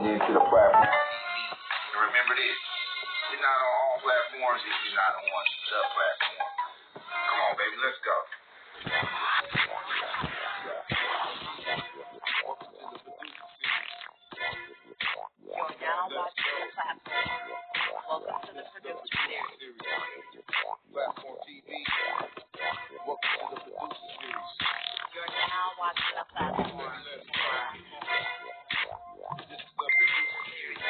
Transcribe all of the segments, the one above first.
tuned into the platform. And remember this, you're not on all platforms if you're not on the platform. Come on, baby, let's go. You're now watching the platform. Welcome to the producer series. Platform TV. Welcome to the producer series. You're now watching the platform. This is the producer series.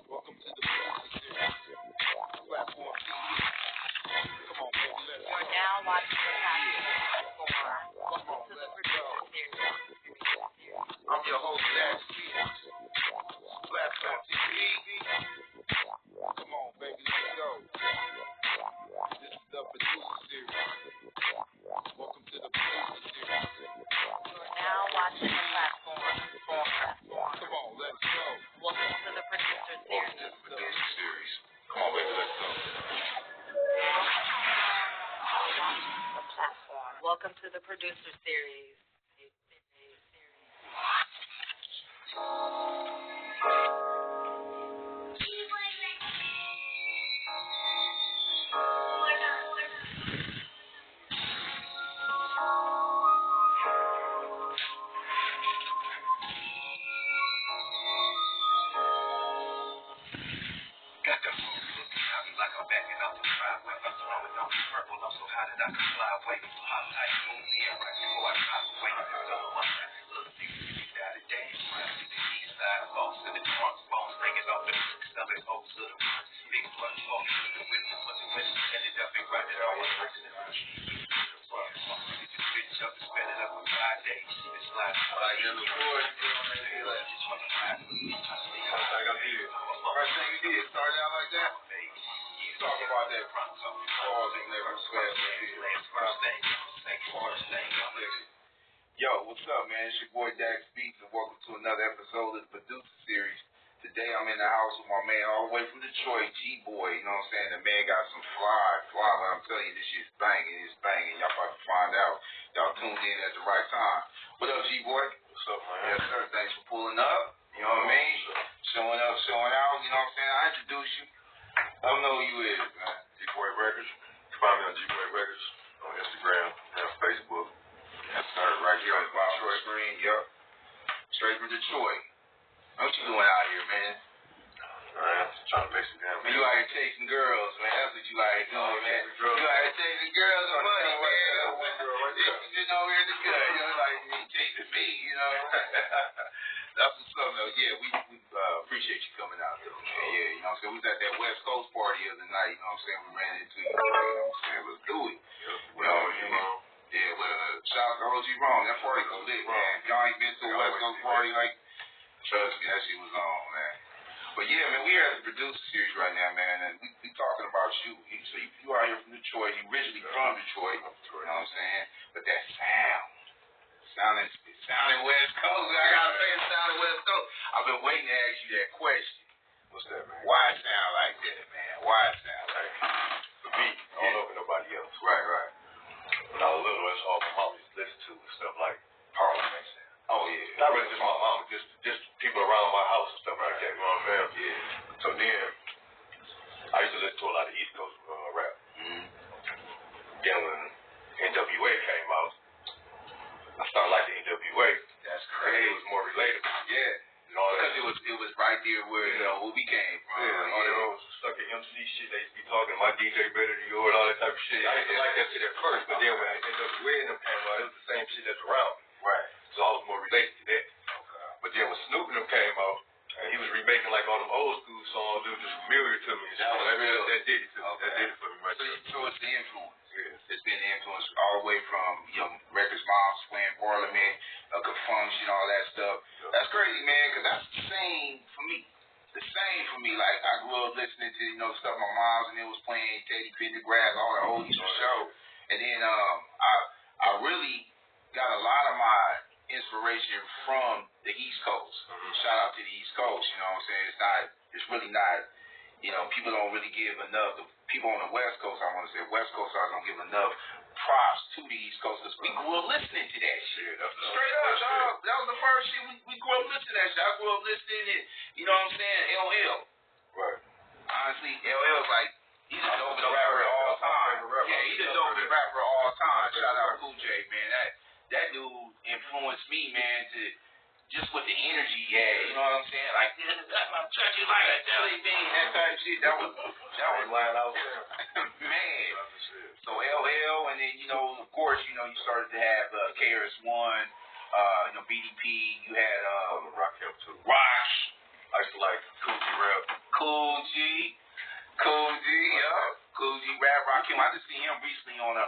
Welcome to the producer series. Platform TV. Come on, baby, let's go. You're now watching the platform. Welcome to the producer series. I'm your host, Dax Peters. Platform TV. Come on, baby, let's go. This is the producer series. Welcome to the producer series. You're now watching the platform. Come on, let's go. Welcome to the producer series. This is the producer series. Come on, baby, let's go. The platform. Welcome to the producer series. Yo, what's up, man? It's your boy Dax Beats, and welcome to another episode of the Producer Series. Today I'm in the house with my man all the way from Detroit, G-Boy. You know what I'm saying? The man got some fly, but I'm telling you, this shit's banging. It's banging. Y'all about to find out. Y'all tuned in at the right time. What up, G-Boy? What's up, man? Yes, sir. Thanks for pulling up. You know what I mean? Showing up, showing out. You know what I'm saying? I introduce you. I don't know who you is, man. G-Boy Records. Find me on G-Boy Records on Instagram and Facebook. Yes, sir. Right here on the bottom of the screen. Yup. Straight from Detroit. What you doing out here, man? Man, just trying to make some damn. Man, you out here chasing girls, man. That's what you like doing, man. You out here chasing girls and money, man. You know, we're in the good. You know, like you chasing me, you know. That's what's up, though. Yeah, we appreciate you coming out, though, man. Yeah, you know what I'm saying? We was at that West Coast party the other night, you know what I'm saying? We ran into you, you know what I'm saying? Let's do it. You know what I mean? Yeah, well, shout out to OG Wrong. That party was lit, man. If y'all ain't been to a West Coast party, like, trust me, that shit was on, man. But yeah, man, we here at the producer series right now, man, and we talking about you. So you out here from Detroit. You originally from Detroit, you know what I'm saying? But that sounding West Coast. I gotta say it sounding West Coast. I've been waiting to ask you that question. What's that, man? Why it sound like that, man? Why it sound like that? For me, I don't know for nobody else. Right. When I was little, that's all my mom used to listen to and stuff like Parliament. Oh, yeah. Not really just my mom, but just people around my house and stuff like that. You know what I'm saying? Yeah. So then, I used to listen to a lot of East Coast rap. Mm-hmm. Then when NWA came out, I started liking NWA. That's It crazy. was more relatable. Yeah. You know, Because it was right there where, you know, where we came from. Yeah, all that old sucker MC shit, they used to be talking, my DJ better than yours, all that type of shit. I used to like that shit at first, but then when NWA and them came out, it was the same shit that's around me. Right. So I was more related to that. Okay. But then when Snoop and them came out, and he was remaking like all them old school songs, it was just familiar to me. That was real. That did it to me. Okay. That did it for me right there. So it's the influence. Yeah. It's been the influence all the way from, you know, records, moms playing Parliament, Function, all that stuff. Yeah. That's crazy, man, because that's the same for me. The same for me. Like, I grew up listening to, you know, stuff my mom's and it was playing, Teddy Pendergrass, all the oldies for show. And then I really got a lot of my inspiration from the East Coast. Mm-hmm. Shout out to the East Coast, you know what I'm saying? It's really not you know, people don't really give enough. The people on the West Coast, I want to say, West Coast don't give enough props to the East Coast because we grew up listening to that shit. Straight up, dog. That was the first shit we grew up listening to that shit. I grew up listening to it. You know what I'm saying? LL. Right. Honestly, LL's like, he's the dopest rapper of all time. Yeah, he's the dopest rapper of all time. Shout out Cool J, man. That dude influenced me, man, to just with the energy he had. You know what I'm saying? Like, that's my church, you like a jelly bean, that type of shit. That was wild out there. Man. So LL, and then, you know, of course, you know, you started to have KRS-One, you know, BDP. You had Rakim too. Rock. I used to like Cool G rap. Cool G, yeah. Cool G rap Rakim. I just seen him recently on a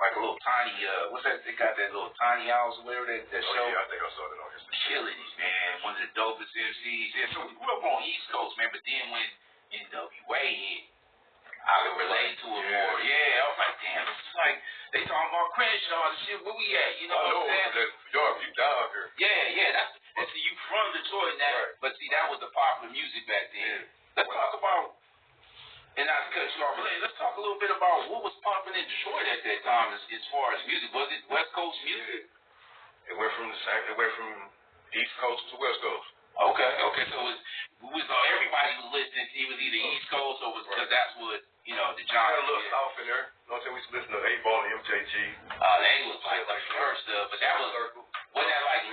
like a little tiny what's that? They got that little tiny house or whatever that show. Yeah, I think I saw that on his. Killing it, man. One of the dopest MCs. Yeah, so we grew up on East Coast, man. But then when NWA hit, I could relate to it more. Yeah, I was like, damn, it's like they talking about Crenshaw and shit. Where we at? You know what I'm saying? Y'all, you down here. Yeah, that's you from Detroit now. Right. But see, that was the popular music back then. Let's talk about, and not to cut you off, but let's talk a little bit about what was popping in Detroit at that time as far as music. Was it West Coast music? It went from East Coast to West Coast. Okay. So everybody was listening to it was either East Coast or was because that's what, you know, the genre. Had a little South in there. You know what I'm saying? We used to listen to 8 Ball and MJG. They was like the first stuff, but that was wasn't that like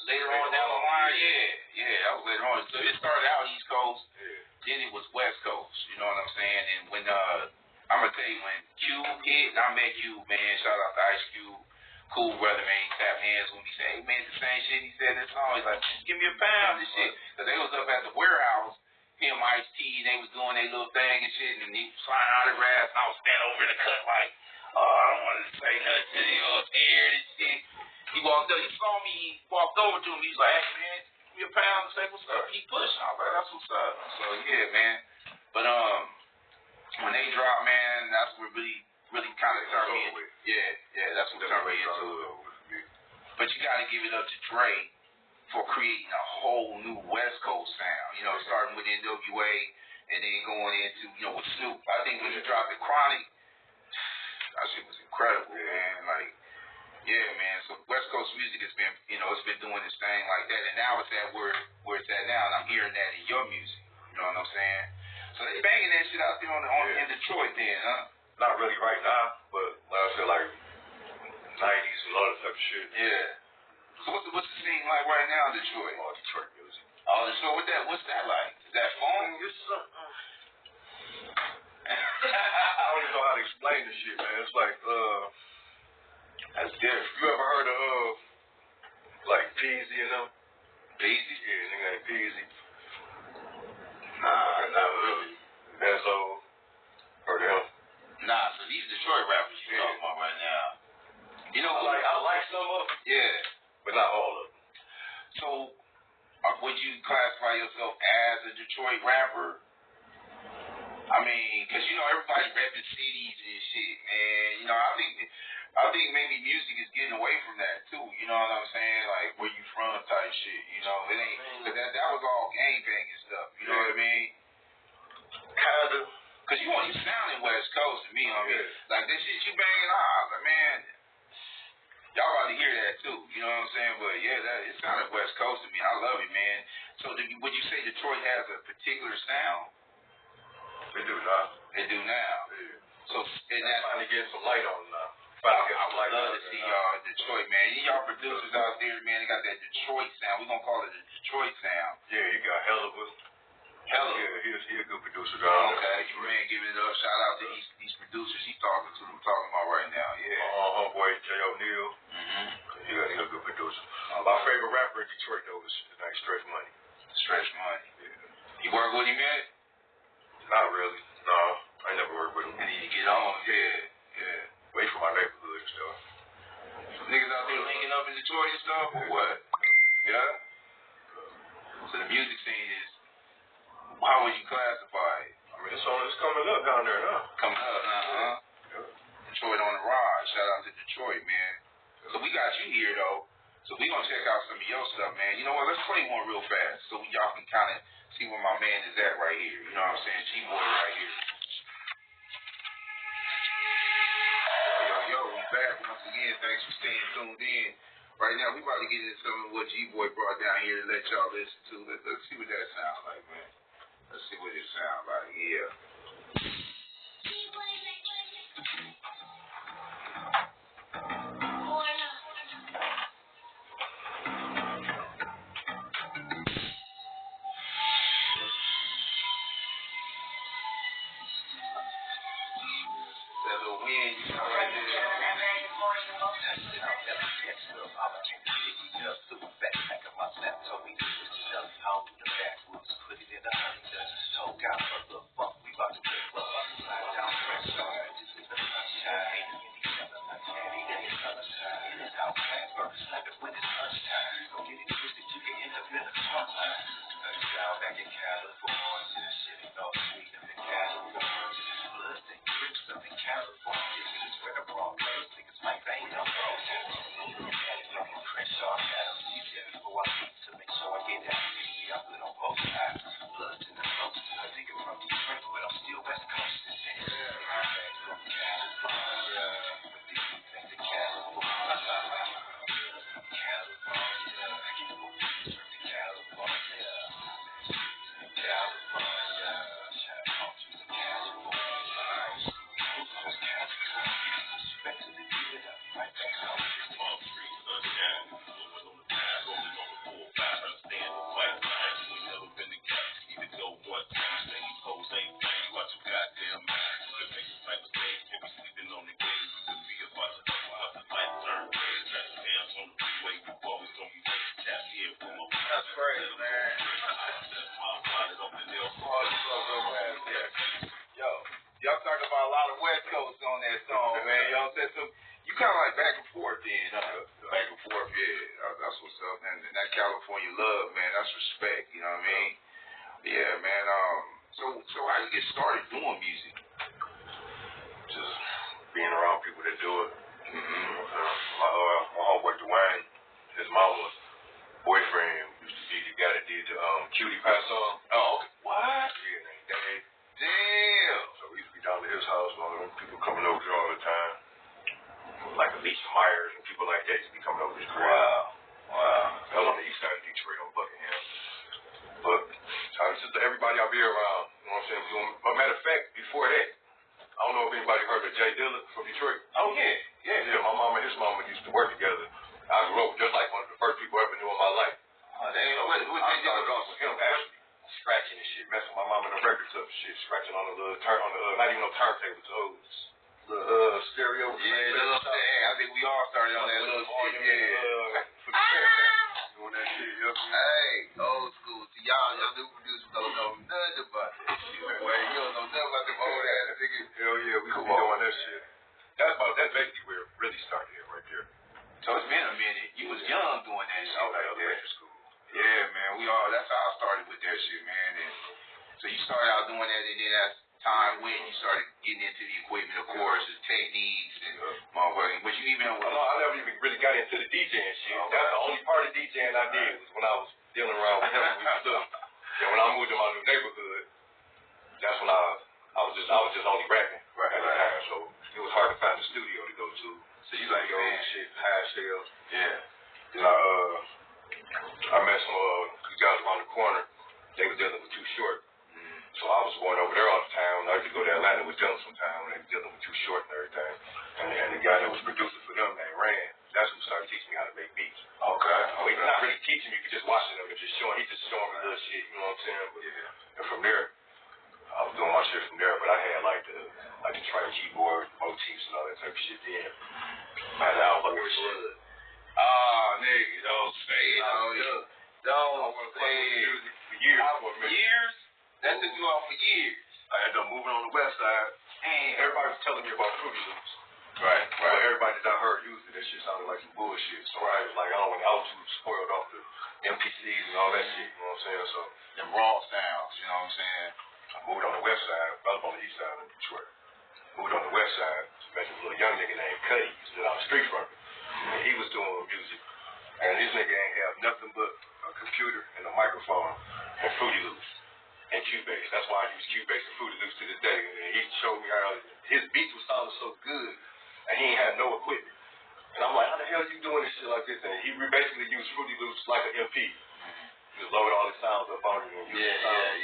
later on down the line? Yeah, that was later on. So it started out East Coast, then it was West Coast. You know what I'm saying? And when I'm gonna tell you when Cube hit, I met Cube, man. Shout out to Ice Cube. Cool brother, man. He tapped hands when he said, hey, man, it's the same shit he said in this song. He's like, just give me a pound and shit. Because they was up at the warehouse, him, Ice-T, they was doing their little thing and shit, and he was flying out of grass, and I was standing over in the cut like, oh, I don't want to say nothing to you, I'm scared and shit. He walked up, he saw me, he walked over to him, he was like, hey, man, give me a pound and say what's up. He pushed. I was like, that's what's up. So, yeah, man. But when they dropped, man, that's what really kind of turned me into it. Yeah, that's what turned me into it. But you got to give it up to Dre for creating a whole new West Coast sound. You know, starting with NWA and then going into, you know, with Snoop. I think when you dropped the Chronic, that shit was incredible, man. Like, yeah, man. So West Coast music has been, you know, it's been doing this thing like that, and now it's at where it's at now, and I'm hearing that in your music. You know what I'm saying? So they banging that shit out there in Detroit, then, huh? Not really right now, but like I said, like 90s and all that type of shit. Yeah. So what's the scene like right now in Detroit? All Detroit music. Oh, so what's that like? Is that fun? It's I don't even know how to explain this shit, man. It's like that's different. You ever heard of like Peasy and them? Peasy? Yeah, nigga ain't Peasy. Nah, not really. Benzo. Heard him? Nah, so these Detroit rappers you talking about right now. You know, I like some of them. Yeah. But not all of them. So, would you classify yourself as a Detroit rapper? I mean, because, you know, everybody repping cities and shit, man. You know, I think maybe music is getting away from that, too. You know what I'm saying? Like, where you from type shit, you know? It ain't, because that was all gangbanging stuff, you know what I mean? Kind of. Because you sounding West Coast to me, I mean. Like, this shit you banging out, man. Y'all about to hear that, too. You know what I'm saying? But, yeah, it sounded West Coast to me. I love it, man. So, would you say Detroit has a particular sound? They do now. They do now. Yeah. So, and that's trying to get some light on now. I would love to see y'all in Detroit, man. Y'all producers out there, man, they got that Detroit sound. We're going to call it the Detroit sound. Yeah, you got Hella. Yeah, he's a good producer, dog. Okay, man, give it up. Shout out to these producers he's talking about right now, yeah. Homeboy, J. O'Neal. He's a good producer. My favorite rapper in Detroit, though, is his name Stretch Money. Stretch Money. Yeah. You work with him, man? Not really. No, I never worked with him. And then you get on, yeah. Wait for my neighborhood and stuff. Niggas out there linking up in Detroit and stuff, or what? Yeah? So the music scene is, how would you classify it? I mean, it's coming up down there now. Coming up now, huh? Yeah. Detroit on the rise. Shout out to Detroit, man. So we got you here, though. So we gonna check out some of your stuff, man. You know what? Let's play one real fast so y'all can kind of see where my man is at right here. You know what I'm saying? G-Boy right here. Yo, we back once again. Thanks for staying tuned in. Right now, we about to get into some of what G-Boy brought down here to let y'all listen to. Let's see what that sounds like, man. Let's see what it sounds like. Yeah. Y'all talking about a lot of West Coast on that song, man. Y'all said some. You kind of like back and forth, then. Back and forth, yeah. That's what's up, man. And that California love, man. That's respect. You know what I mean? Yeah, man. So how you get started doing music? Just being around people that do it. My homeboy Dwayne, his mama's boyfriend used to be the guy that did the Cutie Pie song. Oh, okay. What? Yeah, named Dave. Damn. So we used to be down to his house, people coming over there all the time. Like Alicia Myers and people like that used to be coming over his crib. Wow. That was on the east side of Detroit on Buckingham. But it's just everybody I'll be around, you know what I'm saying? But matter of fact, before that, I don't know if anybody heard of Jay Dilla from Detroit. Oh, yeah. Yeah, my mama and his mama used to work together. I grew up just like one of the first people I ever knew in my life. Oh, damn. What I started off with him actually scratching and shit, messing with my mama in the records up and shit, scratching on the little not even no turntables, the stereo. Yeah, the little thing. I think we all started on that little shit. Yeah. Doing that shit, yep. Hey, old school. See, y'all new producers don't know nothing about that shit. Well, you don't know nothing about them old ass niggas. Hell yeah, we could be doing that shit. That's basically where it really started here, right there. So it's been a minute. You was young doing that shit. I was elementary school. Yeah, man. That's how I started with that shit, man. And so you started out doing that, and then as time went, you started getting into the equipment, of course, the techniques and motherfucking. But you even I never even really got into the DJing shit. That's the only part of DJing I did was when I was dealing around with him. And when I moved to my new neighborhood, that's when I was just only rapping at the time. So it was hard to find a studio to go to. So you like your own shit, high sales. Yeah. Then I met some guys around the corner. They was dealing with Too Short. So I was going over there all the time. I used to go to Atlanta with them sometimes when they was dealing with Too Short and everything. And the guy that was producing for them named Rand, that's who started teaching me how to make beats. Okay. He's not really teaching me, you could just watching him and just showing. He's just showing me little shit, you know what I'm saying? But, and from there, I was doing my shit from there. But I had like the try keyboard motifs and all that type of shit then. I had album shit. Nigga, don't say it. Don't say it. For years. That took you off for years. I ended up moving on the west side. Damn. Everybody was telling me about Fruity Loops. Right. But everybody that I heard used it, that shit sounded like some bullshit. So I was like, I was too spoiled off the MPCs and all that shit, you know what I'm saying? So them raw sounds, you know what I'm saying? I moved on the west side. I was on the east side of Detroit. Moved on the west side. Met this little young nigga named Cuddy. He stood out the street from me. And he was doing music. And this nigga ain't have nothing but a computer and a microphone and Fruity Loops and Cubase. That's why I use Cubase and Fruity Loops to this day. And he showed me how his beats was sounding so good and he ain't had no equipment. And I'm like, how the hell you doing this shit like this? And he basically used Fruity Loops like an MP. Just load all the sounds up on you and use the sound.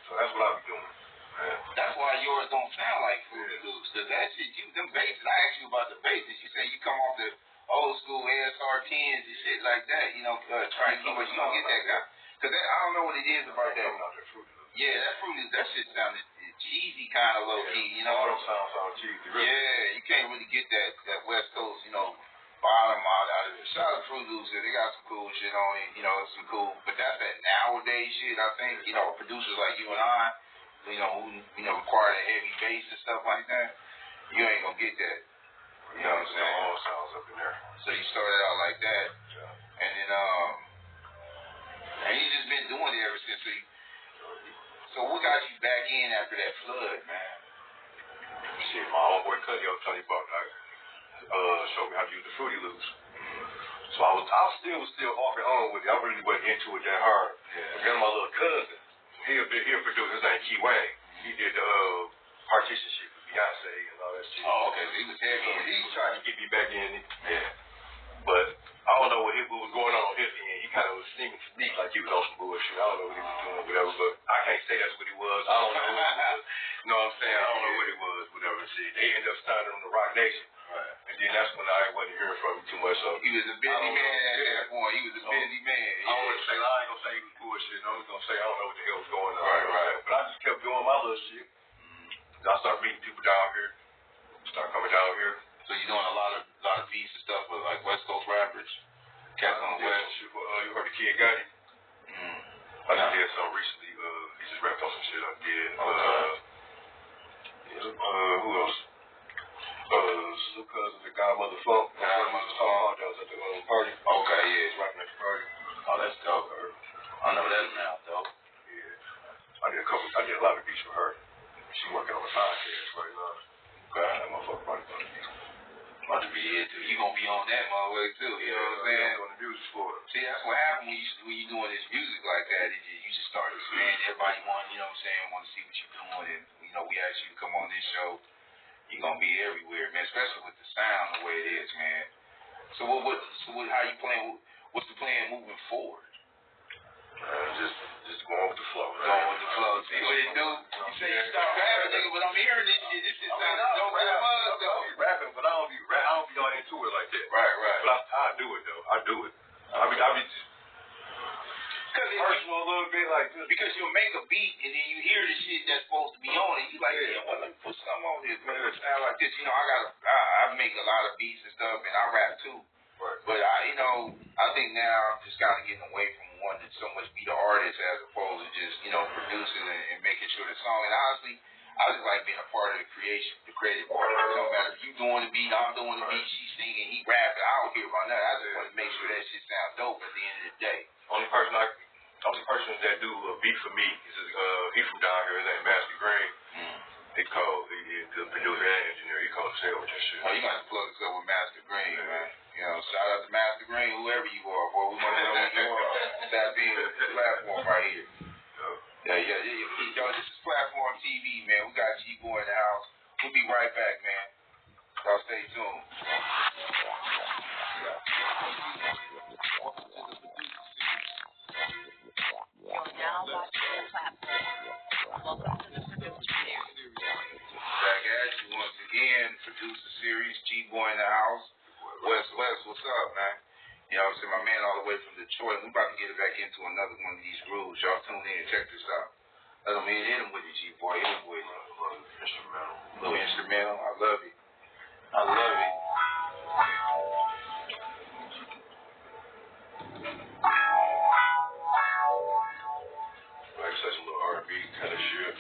So that's what I be doing. Man. That's why yours don't sound like Fruity Loops. Cause that shit, them basses, I asked you about the basses. You say you come off the old school ASR 10s and shit like that. You know, trying to keep us, you don't get that guy. Cause that, I don't know what it is about that. Yeah, that Fruity, that shit sounded cheesy kind of low key. You know, all them sound cheesy. Really. Yeah, you can't really get that West Coast, you know, bottom out of it. Shout out to Fruity Loops, they got some cool shit on it. You know, some cool, but that's that nowadays shit. I think, you know, producers like you and I, you know, who require that heavy bass and stuff like that, you ain't gonna get that. You know what I'm saying? All sounds up in there. So you started out like that, and then and you just been doing it ever since. So what got you back in after that flood, man? Shit, my old boy Cuddy was telling you about that. Showed me how to use the Fruity Loops. So I was still off and on with it. I really wasn't into it that hard. But then my little cousin, he a producer. His name Key Wayne. He did partition shit with Beyonce and all that shit. Oh, okay. So he was heavy. So he was trying to get me back in it. Yeah. But I don't know what was going on his end. He kind of was seeming to me like he was on some bullshit. I don't know what he was doing, whatever. But I can't say that's what he was. I don't know what he was. You know what I'm saying? I don't know what it was, whatever shit. They ended up signing on the Rock Nation. Right. And then that's when I wasn't hearing from him too much. So he was a busy man at that point. He was a busy man. I don't want to say, I ain't gonna say he was bullshit. I'm just gonna say I don't know what the hell was going on. Right. But I just kept doing my little shit. I started meeting people down here. Started coming down here. So you doing a lot of beats and stuff with like West Coast rappers? Cats on the West. You heard the Kid Gotti? I just did some recently. He just rapped on some shit I did. Who else? Snoop Cousins, the Godmother Funk. Godmother Funk. That was at the party. Okay, yeah. He's rapping at the party. Oh, that's dope. I know that now, though. Yeah. I did a lot of beats for her. She working on a podcast right now. God, that motherfucker probably about to be here too. You gonna be on that motherfucker too, you know what I'm saying? I'm doing the music for it. See, that's what happens when you doing this music like that. You just start to expand. Everybody want, you know what I'm saying, want to see what you're doing. And, you know, we ask you to come on this show. You're gonna be everywhere, man, especially with the sound the way it is, man. So how you playing? What's the plan moving forward? Just going with the flow, man. Going with the flow. See what it do? You say you start rapping, nigga, but I'm hearing this shit. This shit sounds dope as mud, though. I be rapping, but I don't be all into it like that. Right. But I do it though. I do it. I be just personal a little bit like this. Because you'll make a beat and then you hear the shit that's supposed to be on it. You like, yeah, well, let me put something on this, man. It sound like this. You know, I make a lot of beats and stuff, and I rap too. Right. But I think now I'm just kind of getting away from wanting to so much be the artist as opposed to just, producing and making sure the song. And honestly, I just like being a part of the creation, the creative part. It don't matter if you doing the beat, I'm doing the beat, she's singing, he rapping. I don't care about that. I just want to make sure that shit sounds dope at the end of the day. Only person that do a beat for me is he from down here. His name Master Green. He's the producer and engineer. He called himself with that shit. Oh, you got to plug us up with Master Green, man. You know, shout out to Master Green, whoever you are, boy. We want to know who you are. Tap in with the platform right here. Yeah. Yo, this is Platform TV, man. We got G-Boy in the house. We'll be right back, man. Y'all stay tuned. You're now watching the platform. Welcome to the producer series. Back at you once again, producer series, G-Boy in the house. West, what's up, man? You know what I'm saying? My man all the way from Detroit. We about to get it back into another one of these grooves. Y'all tune in and check this out. Let him hit him with it, G-Boy. Hit him with it. Instrumental. Little instrumental. I love it. I love it. Like such a little R&B kind of shit.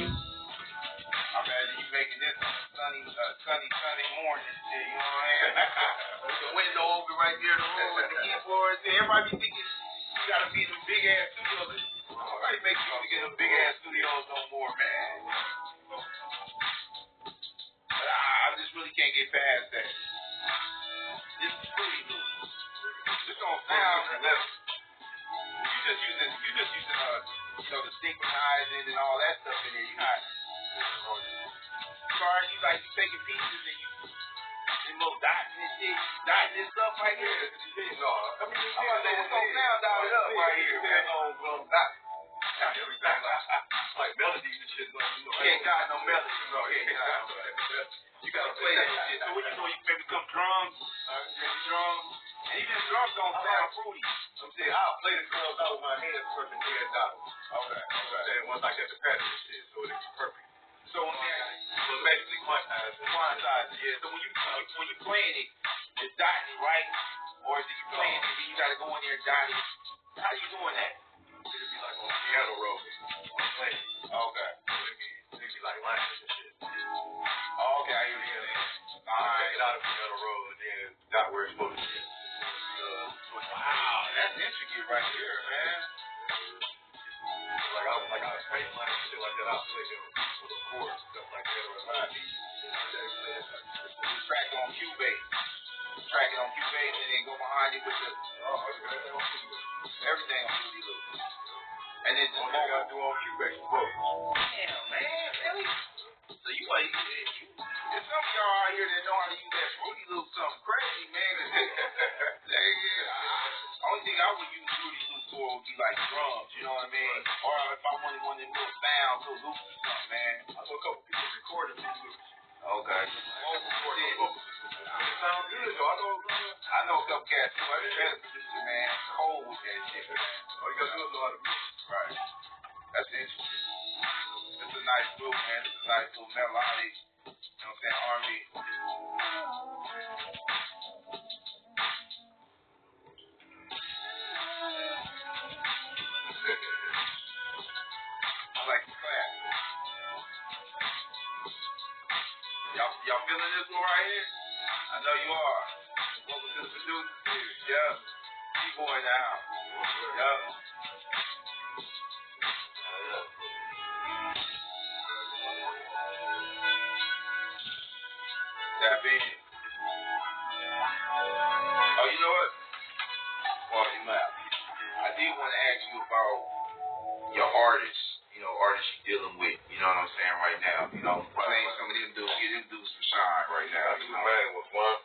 I imagine you making this on a sunny morning and shit, you know what I mean? With the window open right there, the room with the keyboards. Everybody be thinking you gotta be in them big ass studios. Nobody makes music in them big ass studios no more, man. But I just really can't get past that. This is Fruity Loops. This don't sound. You just using the synchronizing and all that stuff in there. You're not. Sorry, you like you taking pieces and you little dots and shit, dotting this stuff right here. No, I mean, I'm gonna say this don't sound dotted up right here, man. Everything like melodies and shit. You can't got no melody, bro. You gotta play that shit. So when you know you can become drums, and even drums don't sound fruity. I'm saying I'll play the drums out with my hands first and then down. Okay. Once I get the pattern and shit, so it's perfect. So when so basically quantize, yeah. So when you playing it, it's dotting it, right? Or is it you playing it and you gotta go in there and dot it? How you doing that? It'll be like on a piano roll. I'm playing. Okay. It'll be like lines and shit. Okay, I hear you. Alright. Take it out of piano roll and then dot where it's supposed to be. Wow, that's intricate right there, man. Like I was painting lines and shit like that. I'll play them with the chords and stuff like that. Or line beats. You track it on Cubase. Track it on Cubase and then go behind it with the everything on Fruity Loops. And it's just all I gotta do on Cubase. Damn, man, really? So you like there's some of y'all out here that know how to use that Fruity Loops something crazy, man. Only thing I would use Fruity Loops for would be like drums, you know what I mean? Or if I wanted one of them little sounds, little loops or something, man. I saw a couple people recording Fruity Loops. Okay. It sounds good, so I know a couple cats too. I'm a best producer, man. Cold with that shit, man. all you gotta do is know how to mix. Right. That's interesting. It's a nice loop, man. It's a nice little melodic, you know what I'm saying, R&B. I like the clap. Y'all feeling this one right here? I know you are. Welcome to the producer series. Yeah. G-Boy now. Yup. Tap in. Oh, you know what? Well, you laugh. I did want to ask you about your artists, artists you're dealing with, you know what I'm saying, right now. Playing some of them dudes, get them dudes some shine right now. Two man was one,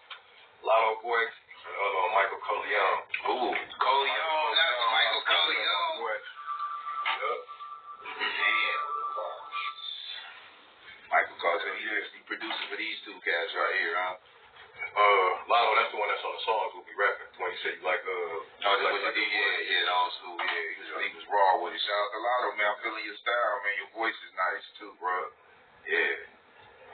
Lotto Boy, and the other one, Michael Corleone. Ooh, Corleone, that's Michael Corleone. Yup. Damn. Michael Corleone, he producer for these two cats right here, huh? Lotto, that's the one that's on the songs we'll be rapping. The one you said you like, the old school, yeah. He was raw with it. Shout out to Lotto, man. I'm feeling your style, man. Your voice is nice too, bro. Yeah.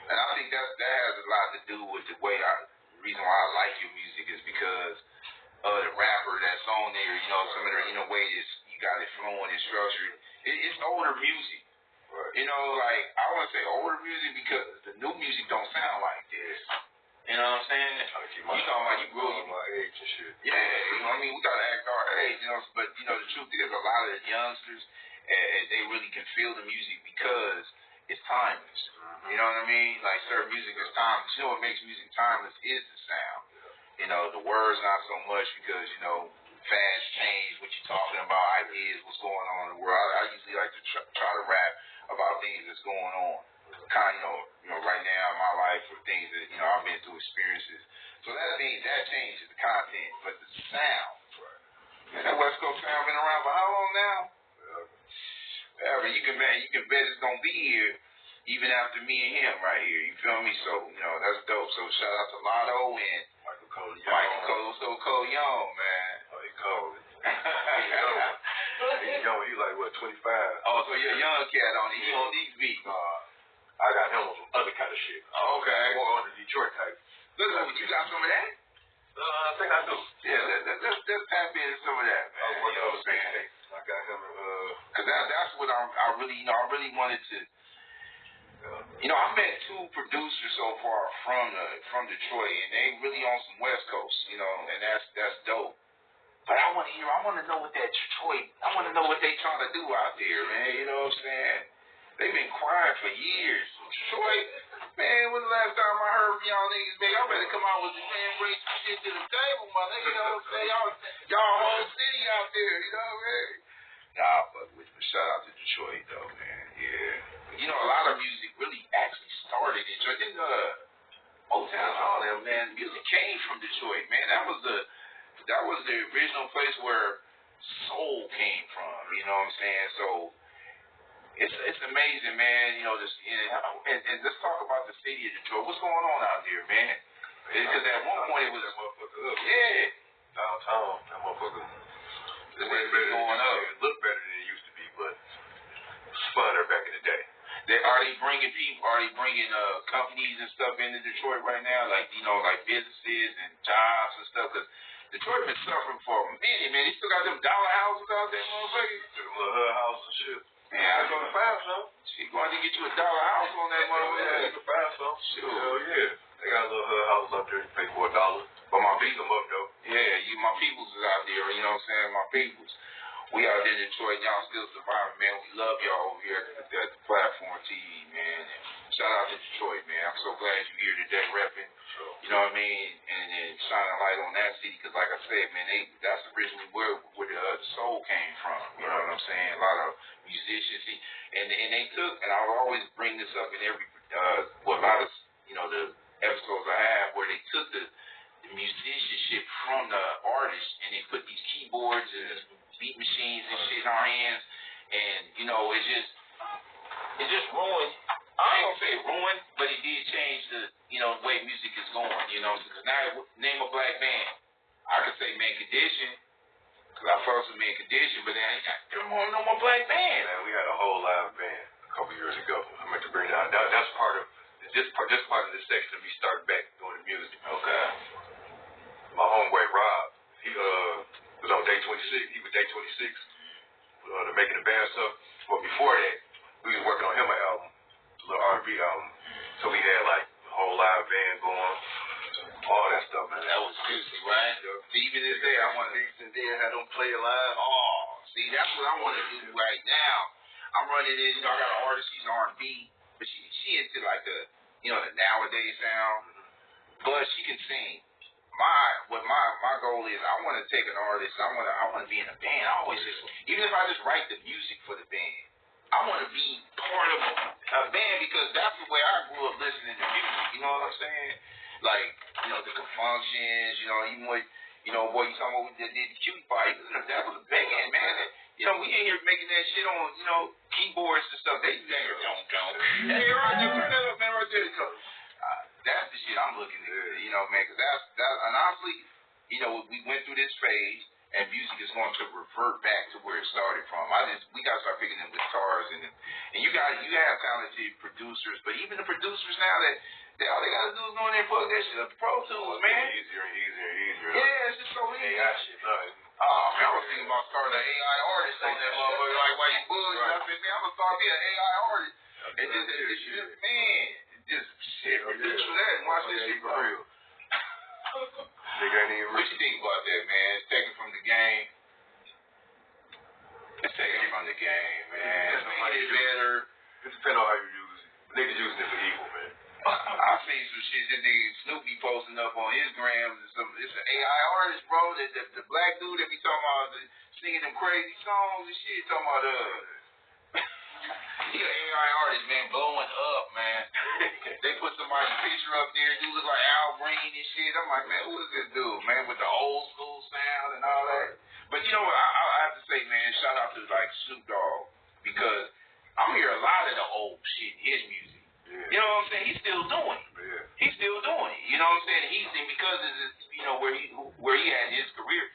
And I think that has a lot to do with the reason why I like your music is because of the rapper that's on there, some of the, way you got it flowing and structured. It's older music. Right. Like, I want to say older music because the new music don't sound like this. You know what I'm saying? You talking about you grew up my age and shit. Yeah, I mean, we gotta act our age, but the truth is a lot of the youngsters, they really can feel the music because it's timeless. You know what I mean? Like certain music is timeless. You know what makes music timeless is the sound. The words not so much because, fast change, what you're talking about, ideas, what's going on in the world. I usually like to try to rap about things that's going on. Kind of, right now in my life or things that, I've been through experiences. So that means that changes the content, but the sound. Man, that West Coast sound been around for how long now? Ever. You can bet it's gonna be here even after me and him right here. You feel me? So, that's dope. So shout out to Lotto and Michael Corleone, man. Oh, he cold. He's young. He like what, 25? Oh, so you're a young cat on it. He on these beats. I got him on some other kind of shit. Oh, okay. More on the Detroit type. Listen, you got some of that? I think I do. Yeah, let's tap into some of that, man. You know what I'm saying? I got him. Cause that's what I really wanted to You know, I met 2 producers so far from Detroit, and they really on some West Coast, you know, and that's dope. But I want to know what that Detroit, I want to know what they trying to do out there, man. You know what I'm saying? They've been quiet for years. Detroit, man, when the last time I heard from y'all niggas, man, y'all better come out with the man, bring some shit to the table, my nigga. You know what I'm saying? Y'all whole city out there, you know what I mean? Nah, but shout out to Detroit, though, man. Yeah. You know, a lot of music really actually started in Detroit. Then Motown and all that, man, music came from Detroit, man. That was the original place where soul came from, you know what I'm saying? So it's amazing, man, you know, this and let's talk about the city of Detroit. What's going on out there, man? Because at one point it was that motherfucker up. Yeah. Downtown, that motherfucker. It's going up. It looked better than it used to be, but funner back in the day. Are they bringing companies and stuff into Detroit right now, like, you know, like businesses and jobs and stuff? Because Detroit been suffering for a minute, man. They still got them dollar houses out there, motherfucker. Them little hood houses and shit. Man, I was going to find some. She going to get you a dollar house on that motherfucker. Yeah, you can find some. Sure. Hell yeah. They got little hood houses up there. You pay for $1. But my beat them up though. Yeah, my peoples is out there. You know what I'm saying? My peoples. We out there in Detroit, y'all still surviving, man. We love y'all over here at the Platform TV, man. And shout out to Detroit, man. I'm so glad you're here today repping. Sure. You know what I mean? And shining a light on that city, because like I said, man, that's originally where the soul came from. You know what I'm saying? A lot of musicians, and they took, and I always bring this up in every a lot of, you know, the episodes I have, where they took the musicianship from the artists and they put these keyboards and beat machines and shit in our hands, and you know, it just ruined. I ain't gonna say it ruined, but it did change the, you know, way music is going. You know, because now name a black band, I could say Man Condition, because I fucks with Man Condition, but then there ain't no more black band. Man, we had a whole live band a couple years ago. I meant to bring that. That's part of this part of the section of me starting back doing the music. Okay. My homeboy Rob, he was on day 26. He was day 26, making the band stuff. But before that, we was working on him an album, a little R&B album. So we had like a whole live band going, all that stuff, man. That was juicy, right? Even this day, I want to have them play it live. Oh, see, that's what I want to do right now. I'm running in, you know, I got an artist, she's R&B, but she into like the, you know, the nowadays sound, but she can sing. My goal is, I want to take an artist, I want to be in a band. I always just, even if I just write the music for the band, I want to be part of a band, because that's the way I grew up listening to music. You know what I'm saying? Like, you know, the Confunctions, you know, even with, you know, boy, you talking about we did the Cutie Pie, that was a band, man. You know, we ain't here making that shit on, you know, keyboards and stuff. They don't. Hey, right there, turn that up, man, right there. That's the shit I'm looking at, you know, man, because and honestly, you know, we went through this phase, and music is going to revert back to where it started from. We got to start picking them guitars, and you have talented producers, but even the producers now, all they got to do is go in there and plug that shit up to Pro Tools, man. Easier. Yeah, it's just so easy. AI shit, no. Oh, man, I was thinking about starting an AI artist on that motherfucker, like, while you bullshit. I said, man, I'm going to start being an AI artist. And this shit, man, just shit, reduce that and watch this shit for real. What you think about that, man? It's taken from the game. It's taken from the game, man. It's made it better. It depends on how you use it. Niggas using it for evil, man. I seen some shit that nigga Snoopy posting up on his grams and some. It's an AI artist, bro. The black dude that be talking about singing them crazy songs and shit. Talking about he an AI artist, man, blowing up, man. They put somebody's picture up there. Dude look like Al Green and shit. I'm like, man, who is this dude, man, with the old school sound and all that? But you know what? I have to say, man, shout out to like Snoop Dogg, because I'm hearing a lot of the old shit in his music. Yeah. You know what I'm saying? He's still doing it. Yeah. He's still doing it. You know what I'm saying? And because of this, you know, where he had his career,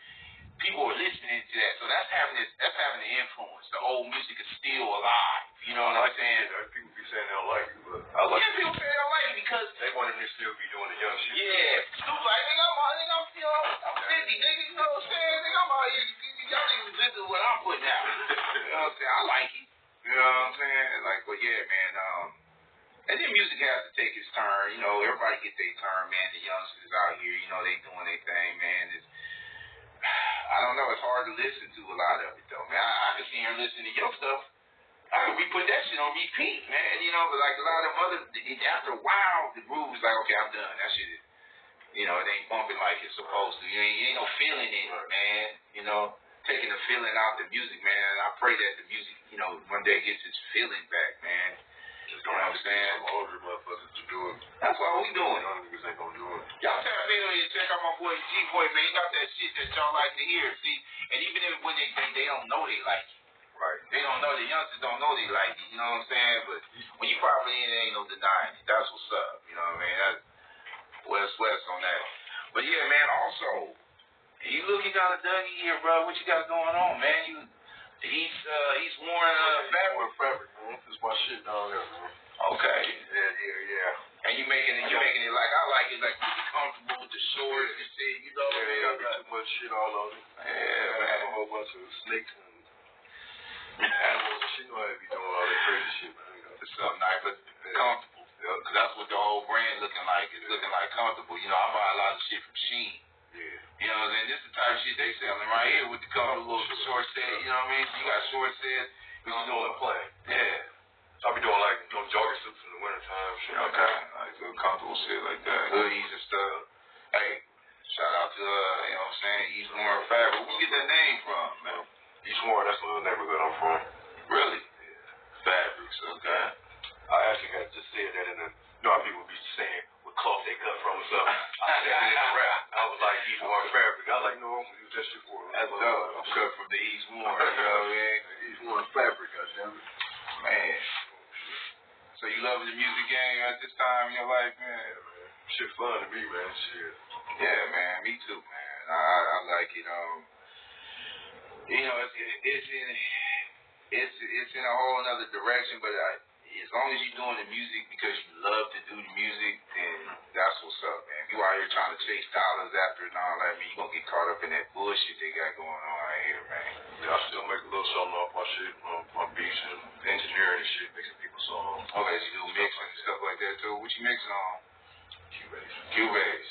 people are listening to that. So that's having an influence. The old music is still alive. You know what I'm saying? People be saying they don't like it, but I like it. People say they don't like it because they want him to still be doing the young shit. Yeah. Snoop like, nigga, I'm 50, nigga, you know what I'm saying? Nigga, I'm out here. Y'all niggas listen to what I'm putting out. You know what I'm saying? I like it. You know what I'm saying? Like, but yeah, man, And then music has to take its turn. You know, everybody get their turn, man. The youngsters out here, you know, they doing their thing, man. I don't know. It's hard to listen to a lot of it, though, man. I can sit here and listen to your stuff. We put that shit on repeat, man. You know, but like a lot of them other, after a while, the groove is like, okay, I'm done. That shit is, you know, it ain't bumping like it's supposed to. You ain't no feeling in it, man. You know, taking the feeling out the music, man. I pray that the music, you know, one day gets its feeling back, man. Just don't understand some older motherfuckers to do it. That's what we doing. Young niggas ain't gonna do it. Y'all tap in on you, check out my boy G-Boy, man. He got that shit that y'all like to hear. See, and even if when they don't know they like it. Right. They don't know, the youngsters don't know they like it, you know what I'm saying? But when you probably in, there ain't no denying it. That's what's up, you know what I mean? That's West on that. But yeah, man, also, you looking kind of duggy here, bro. What you got going on, man? He's worn fabric. Man. This is my shit down there, man. Okay. Yeah. And you making it like I like it, like you be comfortable with the shorts and shit, you know what I mean? Yeah, got too much shit all on it. Yeah, man. A whole bunch of snakes and animals and shit. You know how they be doing all that crazy shit, man. It's something nice, but comfortable. Because that's what the whole brand looking like. It's looking like comfortable. You know, I buy a lot of shit from Shein. Yeah. You know what I'm saying? This is the type of shit they selling right here with the comfortable short set. You know what I mean? You got short sets. What you doing? Plain. Yeah. So I be doing like jogging suits in the wintertime. Shit like Okay. that. Like good comfortable shit like that. Hoodies and stuff. Hey, shout out to, you know what I'm saying, East Warren Fabric. Where you get that name from, man? East Warren, that's the little neighborhood I'm from. Really? Yeah. Fabrics, okay. I actually had just said that in the, you know how people be saying what cloth they cut from or something. I said it in the rap. I was like, East Warren Fabric. I was like, no, I'm going to use that shit for it. That's dope. I'm cut from the East Warren, you know what I mean? East Warren Fabric, goddammit. Man. So you loving the music game at this time in your life, man? Yeah, man. Shit fun to me, man. Shit. Yeah, man. Me too, man. I like it. You know, it's in a whole other direction, but as long as you're doing the music because you love to do the music, then that's what's up, man. If you out here trying to chase dollars after it and all that, man, you gonna get caught up in that bullshit they got going on right here, man. Yeah, I still make a little something off my shit, my beats and engineering and shit, mixing people's songs. Okay, so you do mixing and stuff like that too. What you mixing on? Cubase.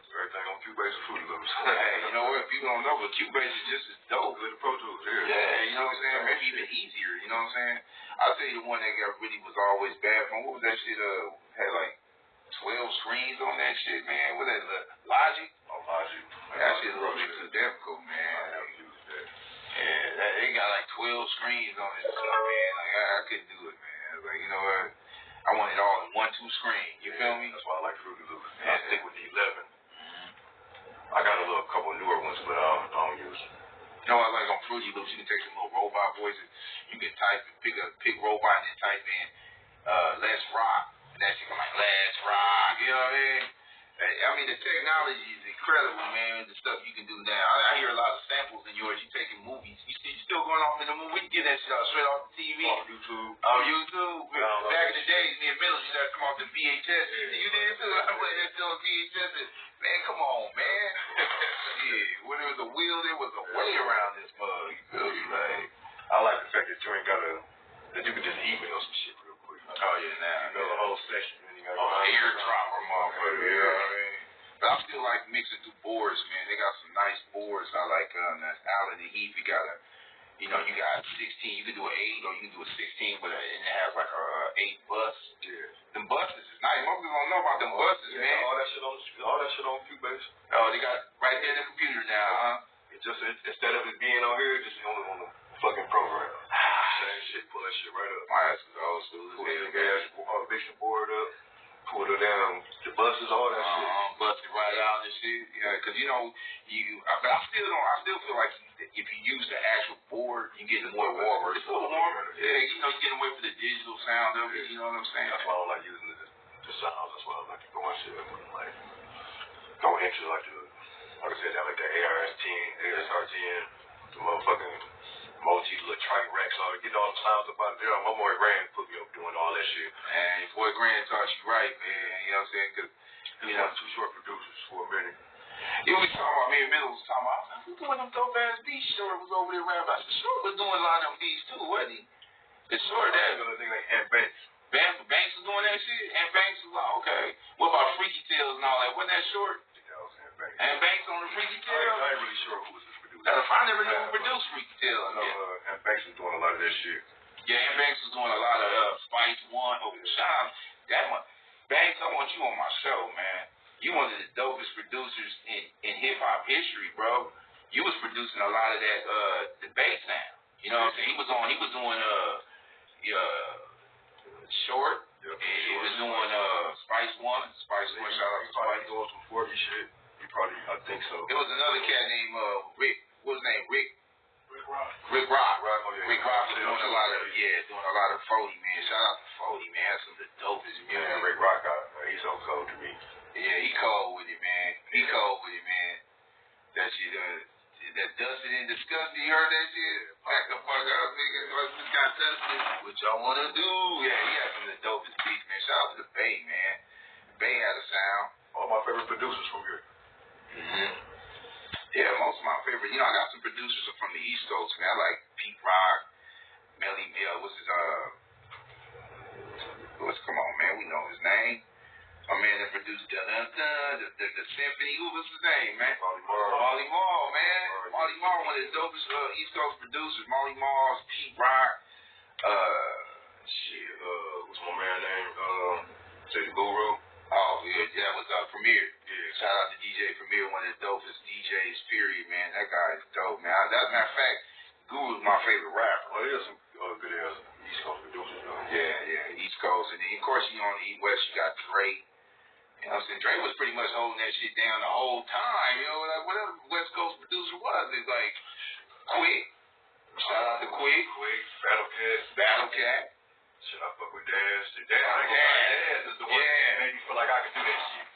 Everything on Cubase and Fruity Loops. Hey, you know what? People don't know, but Cubase is just as dope. Good Pro Tools, yeah. Yeah, you know what I'm saying? Maybe even easier, you know what I'm saying? I'll tell you the one that really was always bad from. What was that shit? Had like 12 screens on that shit, man. What that? Logic? Oh, Logic. That shit a little bit too difficult, man. I never used that. Yeah, they got like 12 screens on it or something, man. Like, I couldn't do it, man. I was like, you know what? I want it all in 1-2 screen. You feel me? That's why I like Fruity Loops. I stick with the 11. I got a couple newer ones, but I don't use them. You know what I like on Fruity Loops? You can take some little robot voices. You can pick robot and then type in Let's Rock. And that shit come like, Let's Rock. You know what I mean? I mean, the technology is incredible, man. The stuff you can do now. I hear a lot of samples in yours. You taking movies. You still going off in the movie? You get that shit straight off the TV. On YouTube. On YouTube. Back in the days, me and Mills used to come off the VHS. You did too. I played that shit on VHS. Man, come on, man. Yeah, when there was a wheel, there was a way around this mug. You feel me? Like, I like the fact that you ain't got that you can just email some shit real quick. oh yeah, now. You know, the whole session. And you got Airdropper, motherfucker. You know what I mean? But I still like mixing through boards, man. They got some nice boards. I like that's Allen and Heath. You got you got 16. You can do an 8 or you can do a 16, but and it has like a 8 bus. Yeah. Them buses is nice. Most people don't know about them buses, yeah, man. All that shit on Cubase. Oh, they got right there in the computer now, huh? It just instead of it being on here, it's just on the fucking program. Same shit, pull that shit right up. My ass is old school. Pull the gas, mixing board up, pull the down, the buses, all that shit. Bust it right out and shit. Yeah, because but I still feel like if you use the actual board, you get more warmer. It's a little warmer. Yeah, you get away from the digital sound of it. You know what I'm saying? That's why I don't like using the sounds. That's why I like to go and shit. Like, go into like I said, I like the ASR10, the motherfucking multi-track racks, all get all the sounds up out of there. My boy Grand put me up doing all that shit. And your boy Grand taught you right, man. You know what I'm saying? Because he was two short producers for a minute. He was talking about me and Middle was talking about, I was like, who doing them dope ass beats? Short was over there rapping. I said, Short was doing a lot of them beats too, wasn't he? It's Short that. Another thing like and bass. Banks was doing that shit? And Banks was like, okay. What about Freaky Tales and all that? Wasn't that short? Yeah, I was in Banks. And Banks on the Freaky Tales? I ain't really sure who was the producer. I never knew who produced Freaky Tales. I know, and Banks was doing a lot of that shit. Yeah, and Banks was doing a lot of Spice One. Oh, shout out. That one. Banks, I want you on my show, man. You one of the dopest producers in hip-hop history, bro. You was producing a lot of that, the bass sound. You know what I'm saying? He was doing, Short. Yep, he was doing Spice One. Shout out to Spice. Doing some 40 shit. I think so. There was another cat named Rick. What was his name? Rick Rock. Oh, yeah. Rick Rock was doing a lot of 40, man. Shout out to 40, man. That's some of the dopest music. Yeah, Rick Rock, he's so cold to me. Yeah, he cold with it, man. That shit, that Dustin and Disgusting, you heard that shit? Pack the fuck out, nigga. Just got Dustin. What y'all wanna do? Yeah, he had some of the dopest beats, man. Shout out to the Bay, man. Bay had a sound. All my favorite producers from here. Yeah, most of my favorite. You know, I got some producers from the East Coast, man. I like Pete Rock, Melly Mill. Come on, man. We know his name. My man that produced the Symphony. Who was his name, man? Molly Mall, man. Molly Mall, one of the dopest East Coast producers. Molly Mall, Pete Rock. What's my man name? Say the Guru. Oh, yeah, that was Premier. Yeah, shout out to DJ Premier, one of the dopest DJs, period, man. That guy is dope, man. As a matter of fact, Guru's my favorite rapper. Oh, there's some good ass East Coast producers, though. Yeah, East Coast. And then, of course, you on the East West, you got Dre. You know what I'm saying? Dre was pretty much holding that shit down the whole time. You know, like whatever West Coast producer was, it's like Quick. Shout out to Quick. Battle Cat. Shit, I fuck with Daz. Daz is the one that made me feel like I could do that shit.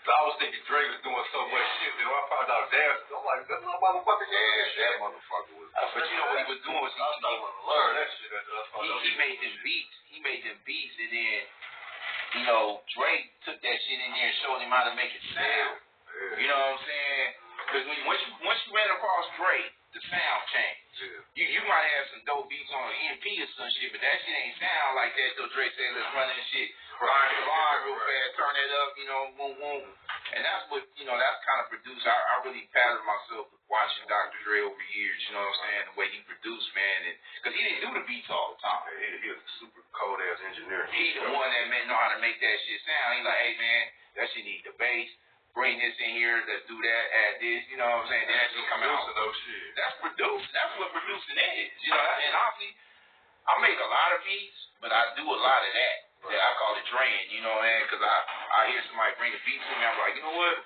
So I was thinking Dre was doing so much shit, then when I found out Daz, I'm like, that little motherfucker. That motherfucker was. But you know what he was doing? I was trying to learn that shit. He made them beats. And then, you know, Dre took that shit in there and showed him how to make it sound. Yeah. You know what I'm saying? Because once you ran across Dre, the sound changed. Yeah. You might have some dope beats on an EMP or some shit, but that shit ain't sound like that till Dre said, let's run that shit. Line the line real fast, turn it up, you know, boom, boom. And that's what, you know, that's kind of produced. I really patted myself watching Dr. Dre over years, you know what I'm saying, the way he produced, man. Because he didn't do the beats all the time. Yeah, he was a super cold-ass engineer. He the one that know how to make that shit sound. He's like, hey, man, that shit need the bass. Bring this in here, let's do that, add this, you know what I'm saying? Then that shit come out. That's producing. That's what producing is. You know, and obviously, I make a lot of beats, but I do a lot of that. Right. I call it draining, you know what I mean? Because I hear somebody bring a beat to me, I'm like, you know what?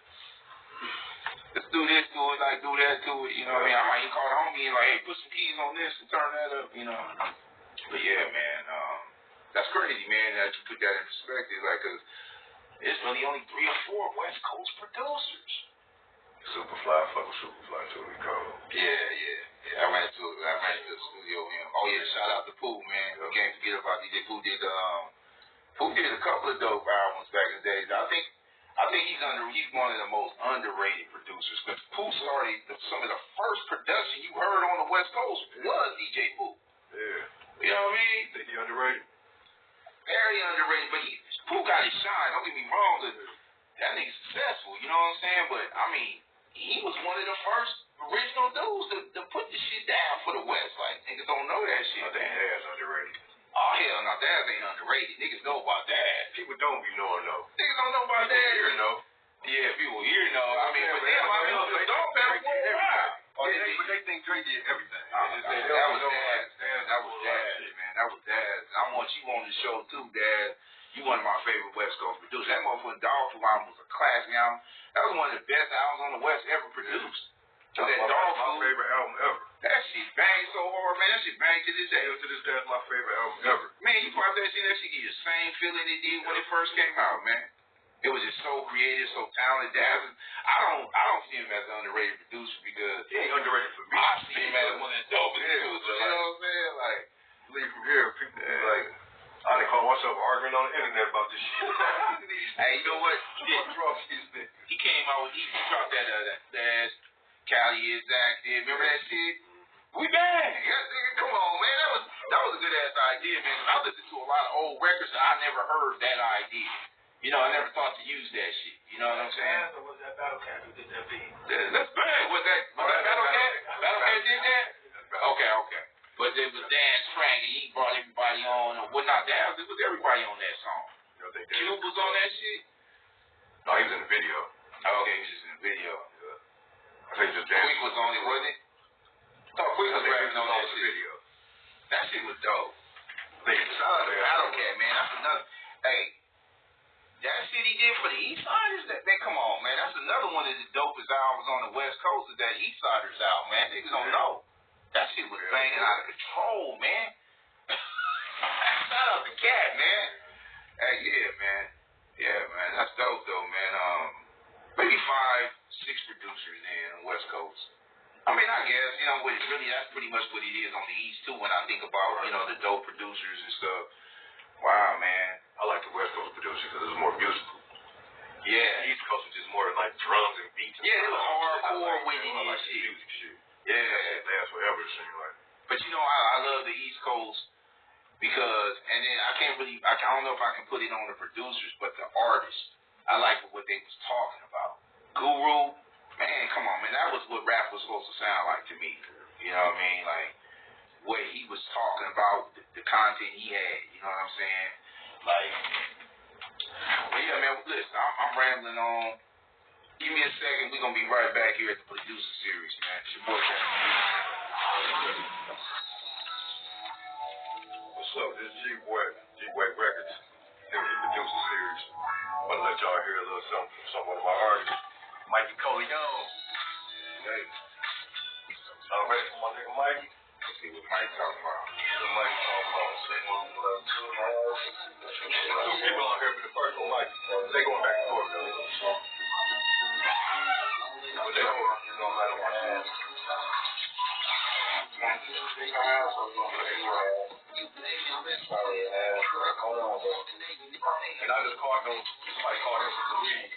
Let's do this to it, like do that to it, you know what I mean? I might even call the homie and like, hey, put some keys on this and turn that up, you know? But yeah, man, that's crazy, man, that you put that in perspective, like, because it's really only 3 or 4 West Coast producers. Superfly, fuck with Superfly too, we cold. Yeah. I ran to the studio, man. Oh yeah, shout out to Pooh, man. You can't forget about DJ Pooh did a couple of dope albums back in the days. I think he's one of the most underrated producers because Pooh started some of the first production you heard on the West Coast was DJ Pooh. Yeah. You know what I mean? Think he underrated? Very underrated, but Pooh got his shine. Don't get me wrong, that nigga's successful. You know what I'm saying? But I mean, he was one of the first original dudes to put the shit down for the West. Like niggas don't know that shit. I think Daz underrated. Oh hell no, Daz ain't underrated. Niggas know about Daz. People don't be knowing though. Niggas don't know about Daz. Here know. Yeah, people here know. I mean, but damn, I mean, the dog better worldwide. But they think Dre did everything. That was Daz. That was Daz, man. That was Daz. I want you on the show too, Daz. You one of my favorite West Coast producers. That motherfucking Dog Food album was a classic album. That was one of the best albums on the West ever produced. That's my favorite album ever. That shit bangs so hard, man. That shit bangs to this day. To this day, that's my favorite album ever. Man, you pop that shit give you the same feeling it did when it first came out, man. It was just so creative, so talented. I don't see him as an underrated producer because he ain't underrated for me. I see him as one of the dopest producers. You know what I'm saying? Like, leave from here, people be like, I done call myself arguing on the internet about this shit. Hey, you know what? He came out with he dropped that Cali is Zach did. Remember that shit? We bang. Come on, man. That was a good ass idea, man. I listened to a lot of old records and I never heard that idea. You know, I never thought to use that shit. You know what I'm saying? Or was that Battle Cat who did that beat? That's bang. Was that Battle Cat? Battle Cat did that? Okay. But it was Dan Frank and he brought everybody on. Well, not Dan. It was everybody on that song. Cube was on that shit? No, he was in the video. Oh, okay, he was just in the video. Yeah. I think just Dan. Quick was on it, wasn't it? I thought Quick was rapping on that shit. Video. That shit was dope. Shout out to Battle Cat, man. That's another. Hey, that shit he did for the East Siders, that come on, man. That's another one of the dopest albums on the West Coast is that East Siders album, man. Niggas don't know. That shit was banging out of control, man. Shout out to Cat, man. Hey, yeah, man. That's dope, though, man. Maybe 5, 6 producers in the West Coast. I mean, I guess, you know, really that's pretty much what it is on the East, too, when I think about, you know, the dope producers and stuff. Wow, man. I like the West Coast producers because it was more musical. Yeah. The East Coast was just more like drums and beats. Yeah, it was hardcore with it and shit. Music shit. Yeah. That shit lasts forever, it seems like. But, you know, I love the East Coast because, and then I don't know if I can put it on the producers, but the artists, I like what they was talking about. Guru, man, come on, man, that was what rap was supposed to sound like to me. You know what I mean? Like, what he was talking about, the content he had, you know what I'm saying? Like, but yeah, man, listen, I'm rambling on. Give me a second, we're going to be right back here at the producer series, man. It's your boy, Jack. What's up? This is GBOY Records. Here with the producer series. I'm going to let y'all hear a little something from some of my artists. Mikey Coleon. Hey. Y'all ready for my nigga Mikey? Let's see what Mike talking about. What Mikey talking about? Two people on here for the first one, Mikey. They going back and forth, though. But they don't let them watch it. And I just called him, somebody called him from the weed.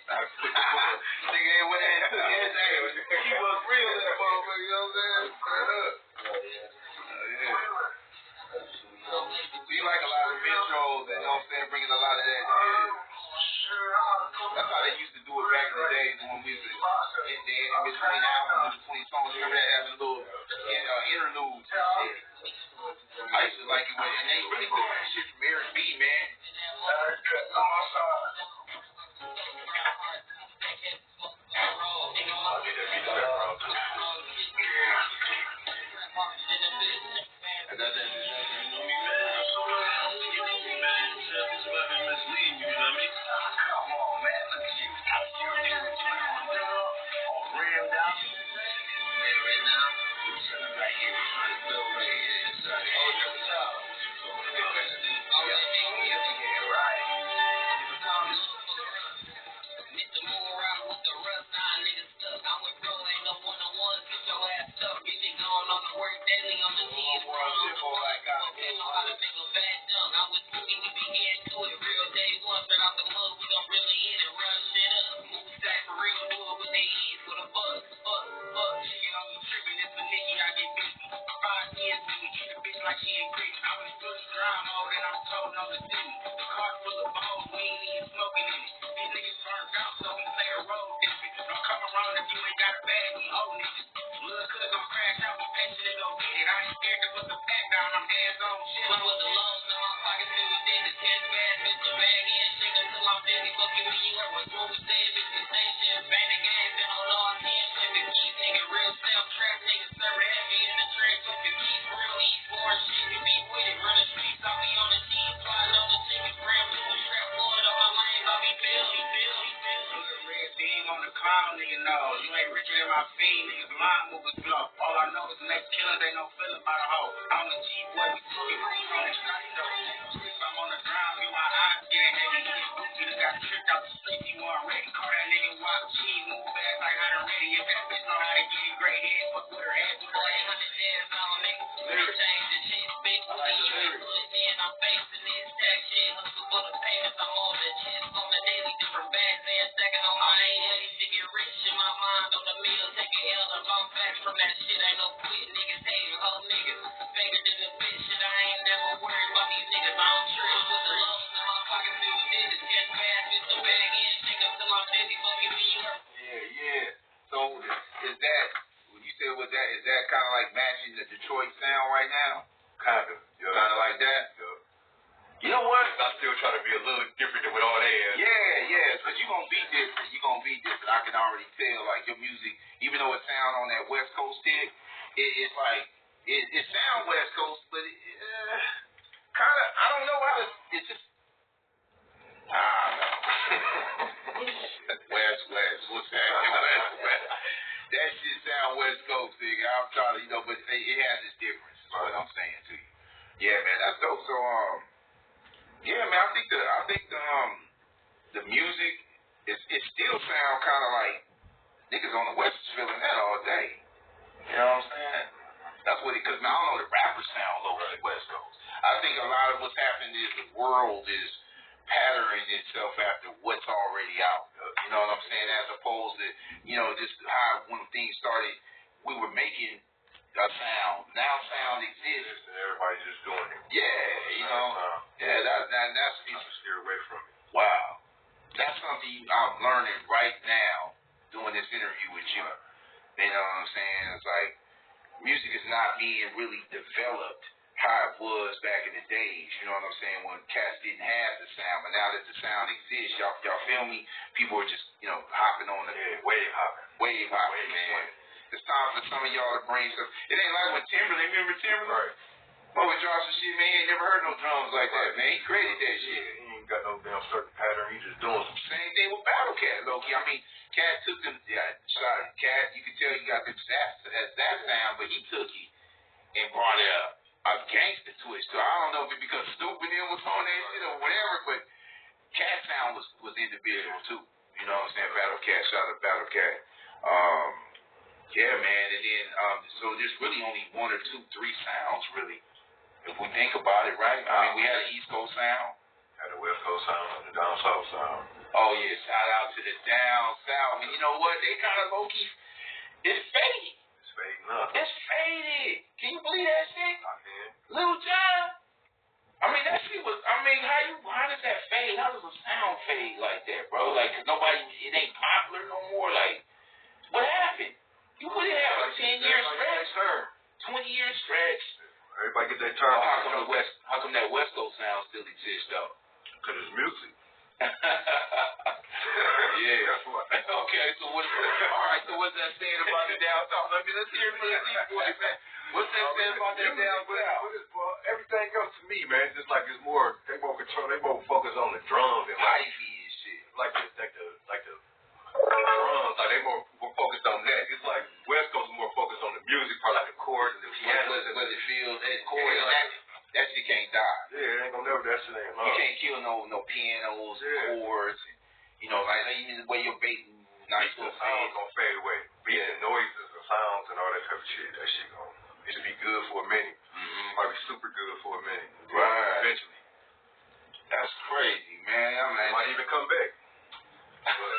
Nigga ain't went in and took his name. He was real in that motherfucker, you know what I'm saying? Straight up. Yeah. We like a lot of intros, you know what I'm saying? Bringing a lot of that. Yeah. That's how they used to do it back in the days when we was in between albums, in between songs. Remember that having little interludes and shit. I used to like it when, and they really took that shit from Eric B, man. a little different than what all they is. Yeah, but you're going to be different. You're going to be different. I can already tell, like, your music, even though it sounds on that West Coast tip, it's like, it sounds West Coast, but it kind of, I don't know how to, it's just, I don't know. West, what's that? West. That shit sound West Coast, nigga. I'm trying to, but it has its difference, is what I'm saying to you. Yeah, man, that's dope. So, yeah, man, I think the music, it still sound kind of like niggas on the West is feeling that all day. You know what I'm saying? That's what because I don't know the rappers sound low on the West Coast. I think a lot of what's happened is the world is patterning itself after what's already out. You know what I'm saying? As opposed to, just how when things started, we were making a sound. Now sound exists. And everybody's just doing it. Yeah, that's steer away from it. Wow. That's something I'm learning right now doing this interview with you. You know what I'm saying? It's like music is not being really developed how it was back in the days, you know what I'm saying, when cats didn't have the sound, but now that the sound exists, y'all feel me? People are just, hopping on the wave hopping, man. It's time for some of y'all to bring stuff. It ain't like when Timberland, remember Timberland? Right. Boy, would drop some shit, man, he ain't never heard no drums like that, man. He created that shit. He ain't got no damn certain pattern, he just doing some same thing with Battle Cat, Loki. I mean, Cat took them, Cat, you can tell he got that sound, but he took it and brought it up. A gangster twist. So I don't know if it's because Stupid was on that shit or whatever, but Cat sound was individual too. You know what I'm saying? Battle Cat, shout out to Battle Cat. Yeah, man, and then so there's really only one or two, three sounds really. If we think about it, right? I mean, we had an East Coast sound. Had the West Coast sound and the down south sound. Oh yeah, shout out to the down south. And you know what? They kind of low key. It's faded. It's faded. Can you believe that shit? I can. Lil Jon. I mean, that shit was, how does that fade? How does a sound fade like that, bro? Like, cause it ain't popular no more. Like, what happened? You wouldn't have a 10-year stretch, 20-year stretch. Everybody get their turn. How come that West Coast sound still exists, though? Cause it's music. Yeah. Okay, so what's that saying about the down south? Let's hear it from the D-boys, man. What's that saying about that down south? Everything else to me, man, just like it's more, they more control, they more focused on the drums and hyphy and shit. Like the drums, like they more focused on that. It's like West Coast is more focused on the music part, like the chords and the pianos and the feels and chords. That shit can't die. Yeah, it ain't gonna never, that shit ain't You can't kill no pianos, chords, like even the way your bass nice little sounds gonna fade away. Beats and noises and sounds and all that type of shit, that shit it'll be good for a minute. Might be super good for a minute. Right. Eventually. That's crazy, man. It might even come back. But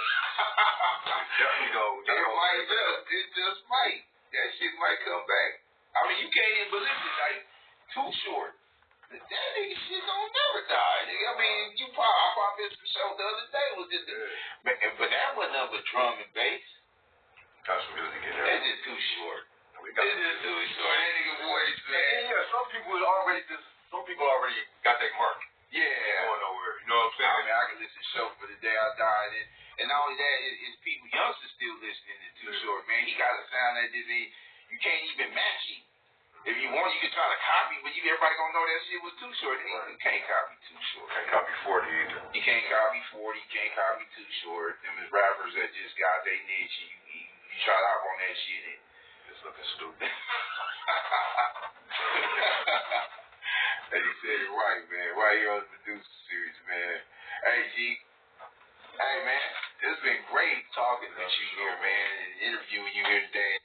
definitely though. It just might. That shit might come back. I mean, you can't even believe it. Like, Too Short. That nigga shit don't never die, nigga. I mean, I popped in some show the other day was just, but that wasn't up with drum and bass. Got some music in there. That's just Too Short. It's just Too Short. That nigga voice, man. Yeah, some people already got their mark. Yeah. Going nowhere. You know what I'm saying? I mean, I can listen to show for the day I died, and not only that, it's people, youngsters still listening to Too Short, man. He got a sound that just you can't even match him. If you want, you can try to copy, but everybody gonna know that shit was Too Short. You can't copy Too Short. Can't copy 40 either. You can't copy 40. You can't copy Too Short. Them is rappers that just got their niche. You try to hop on that shit and it's looking stupid. And you said it right, man. Right here on the producer series, man. Hey, G. Hey, man. It's been great talking with you here, man, and interviewing you here today.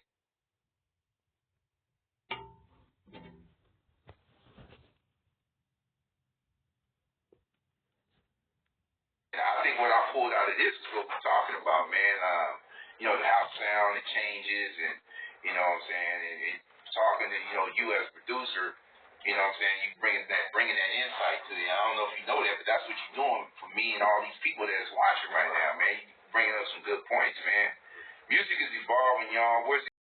I think what I pulled out of this is what we're talking about, man. The house sound, it changes, and, you know what I'm saying, and talking to, you as a producer, you know what I'm saying, you bringing that insight to you. I don't know if you know that, but that's what you're doing for me and all these people that's watching right now, man. You bringing up some good points, man. Music is evolving, y'all. Where's